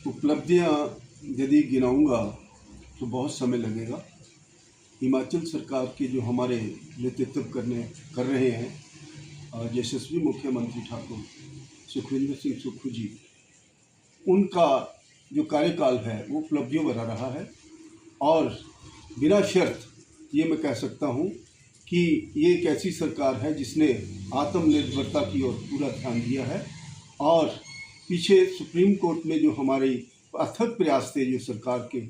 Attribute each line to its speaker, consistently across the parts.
Speaker 1: उपलब्धियां यदि गिनाऊंगा तो बहुत समय लगेगा। हिमाचल सरकार के जो हमारे नेतृत्व कर रहे हैं यशस्वी मुख्यमंत्री ठाकुर सुखविंदर सिंह सुक्खू जी, उनका जो कार्यकाल है वो उपलब्धियों भरा रहा है। और बिना शर्त ये मैं कह सकता हूँ कि ये एक ऐसी सरकार है जिसने आत्मनिर्भरता की ओर पूरा ध्यान दिया है। और पीछे सुप्रीम कोर्ट में जो हमारे अथक प्रयास थे जो सरकार के,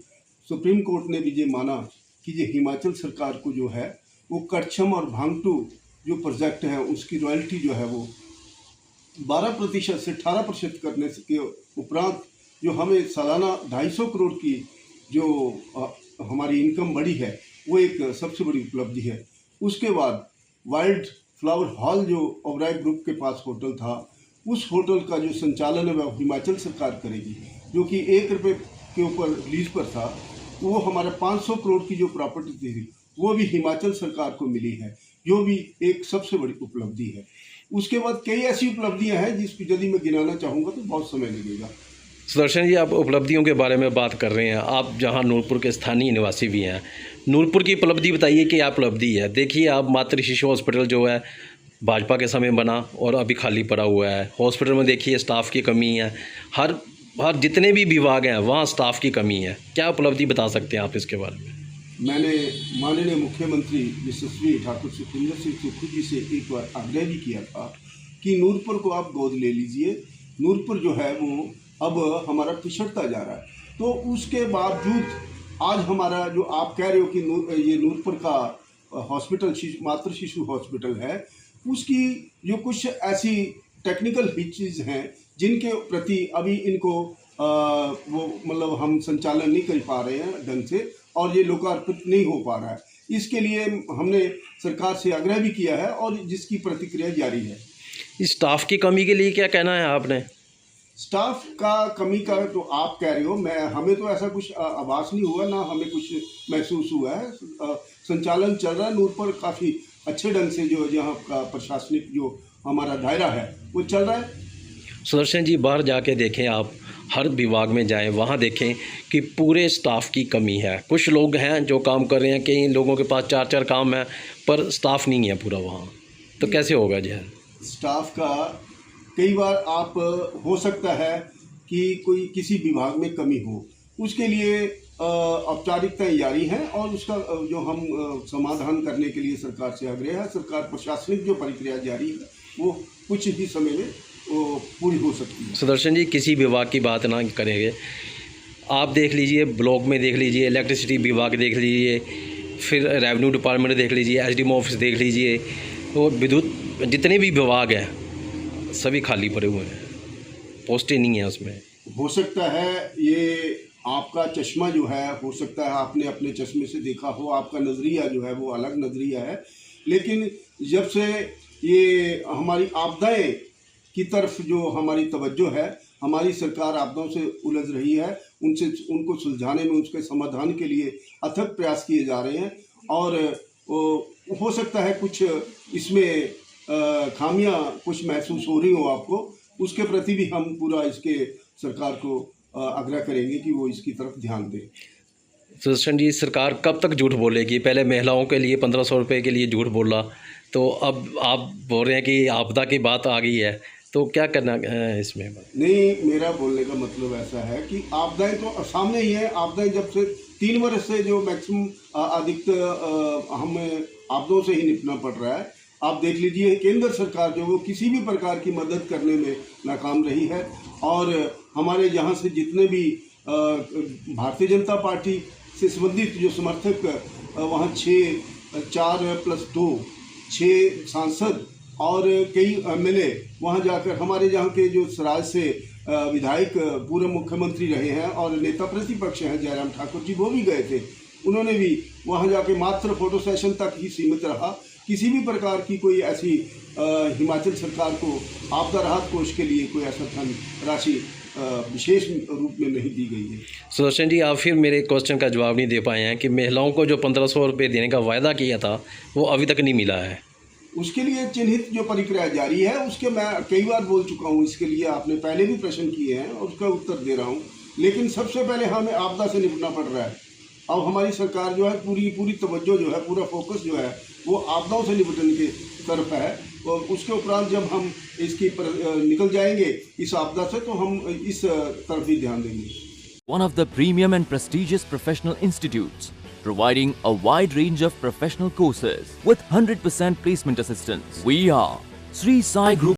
Speaker 1: सुप्रीम कोर्ट ने भी ये माना कि ये हिमाचल सरकार को जो है वो कड़छम और भांगटू जो प्रोजेक्ट है उसकी रॉयल्टी जो है वो 12% से 18% करने के उपरांत जो हमें सालाना 250 करोड़ की जो हमारी इनकम बढ़ी है वो एक सबसे बड़ी उपलब्धि है। उसके बाद वाइल्ड फ्लावर हॉल जो ओबराय ग्रुप के पास होटल था, उस होटल का जो संचालन है वह हिमाचल सरकार करेगी, जो कि 1 रुपये के ऊपर लीज पर था। वो हमारा 500 करोड़ की जो प्रॉपर्टी थी वो भी हिमाचल सरकार को मिली है, जो भी एक सबसे बड़ी उपलब्धि है। उसके बाद कई ऐसी उपलब्धियां हैं जिसको यदि मैं गिनाना चाहूँगा तो बहुत समय लगेगा।
Speaker 2: सुदर्शन जी, आप उपलब्धियों के बारे में बात कर रहे हैं, आप जहां नूरपुर के स्थानीय निवासी भी हैं, नूरपुर की उपलब्धि बताइए कि क्या उपलब्धि है। देखिए, आप मातृ शिशु हॉस्पिटल जो है भाजपा के समय बना और अभी खाली पड़ा हुआ है। हॉस्पिटल में देखिए स्टाफ की कमी है, हर जितने भी विभाग हैं वहाँ स्टाफ की कमी है। क्या उपलब्धि बता सकते हैं आप इसके बारे में?
Speaker 1: मैंने माननीय मुख्यमंत्री यशस्वी ठाकुर सुखविंदर सिंह सुक्खू जी से एक बार आग्रह भी किया था कि नूरपुर को आप गोद ले लीजिए। नूरपुर जो है वो अब हमारा पिछड़ता जा रहा है। तो उसके बावजूद आज हमारा जो आप कह रहे हो कि ये नूरपुर का हॉस्पिटल मातृ शिशु हॉस्पिटल है, उसकी जो कुछ ऐसी टेक्निकल हिचेज हैं जिनके प्रति अभी इनको वो मतलब हम संचालन नहीं कर पा रहे हैं ढंग से, और ये लोकार्पित नहीं हो पा रहा है। इसके लिए हमने सरकार से आग्रह भी किया है और जिसकी प्रतिक्रिया जारी है।
Speaker 2: इस स्टाफ की कमी के लिए क्या कहना है आपने?
Speaker 1: स्टाफ का कमी का तो आप कह रहे हो, हमें तो ऐसा कुछ आभास नहीं हुआ, ना हमें कुछ महसूस हुआ है। संचालन चल रहा है नूरपुर काफ़ी अच्छे ढंग से, जो यहाँ का प्रशासनिक जो हमारा दायरा है वो चल रहा है।
Speaker 2: सुदर्शन जी, बाहर जाके देखें, आप हर विभाग में जाएं, वहाँ देखें कि पूरे स्टाफ की कमी है। कुछ लोग हैं जो काम कर रहे हैं, कई लोगों के पास 4-4 काम है पर स्टाफ नहीं है पूरा वहाँ, तो कैसे होगा जी?
Speaker 1: स्टाफ का कई बार आप हो सकता है कि कोई किसी विभाग में कमी हो, उसके लिए औपचारिकताएं जारी हैं और उसका जो हम समाधान करने के लिए सरकार से आग्रह है। सरकार प्रशासनिक जो प्रक्रिया जारी है वो कुछ ही समय में पूरी हो सकती है।
Speaker 2: सुदर्शन जी, किसी विभाग की बात ना करेंगे, आप देख लीजिए ब्लॉक में देख लीजिए, इलेक्ट्रिसिटी विभाग देख लीजिए, फिर रेवेन्यू डिपार्टमेंट देख लीजिए, एसडीएम ऑफिस देख लीजिए, और विद्युत जितने भी विभाग हैं सभी खाली पड़े हुए हैं, पोस्टें नहीं है उसमें।
Speaker 1: हो सकता है ये आपका चश्मा जो है, हो सकता है आपने अपने चश्मे से देखा हो, आपका नज़रिया जो है वो अलग नज़रिया है। लेकिन जब से ये हमारी आपदाएं की तरफ जो हमारी तवज्जो है, हमारी सरकार आपदाओं से उलझ रही है, उनको सुलझाने में, उसके समाधान के लिए अथक प्रयास किए जा रहे हैं। और हो सकता है कुछ इसमें खामियां कुछ महसूस हो रही हो आपको, उसके प्रति भी हम पूरा इसके सरकार को आग्रह करेंगे कि वो इसकी तरफ ध्यान दें।
Speaker 2: सुदर्शन जी, सरकार कब तक झूठ बोलेगी? पहले महिलाओं के लिए 1500 रुपये के लिए झूठ बोला, तो अब आप बोल रहे हैं कि आपदा की बात आ गई है, तो क्या करना है इसमें? नहीं,
Speaker 1: मेरा बोलने का मतलब ऐसा है कि आपदाएं तो सामने ही है। आपदाएं जब से 3 वर्ष से जो मैक्सिमम अधिकतर हमें आपदाओं से ही निपटना पड़ रहा है। आप देख लीजिए केंद्र सरकार जो वो किसी भी प्रकार की मदद करने में नाकाम रही है। और हमारे यहाँ से जितने भी भारतीय जनता पार्टी से संबंधित जो समर्थक वहाँ 6 सांसद और कई एमएलए वहाँ जाकर, हमारे यहाँ के जो सराज से विधायक पूर्व मुख्यमंत्री रहे हैं और नेता प्रतिपक्ष हैं जयराम ठाकुर जी, वो भी गए थे। उन्होंने भी वहाँ जाके मात्र फोटो सेशन तक ही सीमित रहा। किसी भी प्रकार की कोई ऐसी हिमाचल सरकार को आपदा राहत कोष के लिए कोई ऐसा धन राशि विशेष रूप में नहीं दी गई है।
Speaker 2: सुदर्शन जी, आप फिर मेरे क्वेश्चन का जवाब नहीं दे पाए हैं कि महिलाओं को जो 1500 रुपये देने का वायदा किया था वो अभी तक नहीं मिला है।
Speaker 1: उसके लिए चिन्हित जो प्रक्रिया जारी है, उसके मैं कई बार बोल चुका हूँ। इसके लिए आपने पहले भी प्रश्न किए हैं और उसका उत्तर दे रहा हूँ। लेकिन सबसे पहले हमें आपदा से निपटना पड़ रहा है। अब हमारी सरकार जो है पूरी तवज्जो जो है, पूरा फोकस जो है वो आपदाओं से निपटने की तरफ है। और उसके उपरांत जब हम इसकी निकल जाएंगे इस आपदा से, तो हम इस तरफ भी ध्यान देंगे।
Speaker 3: One of the premium and prestigious professional institutes, providing a wide range of professional courses with 100% placement assistance. We are Sri Sai Group.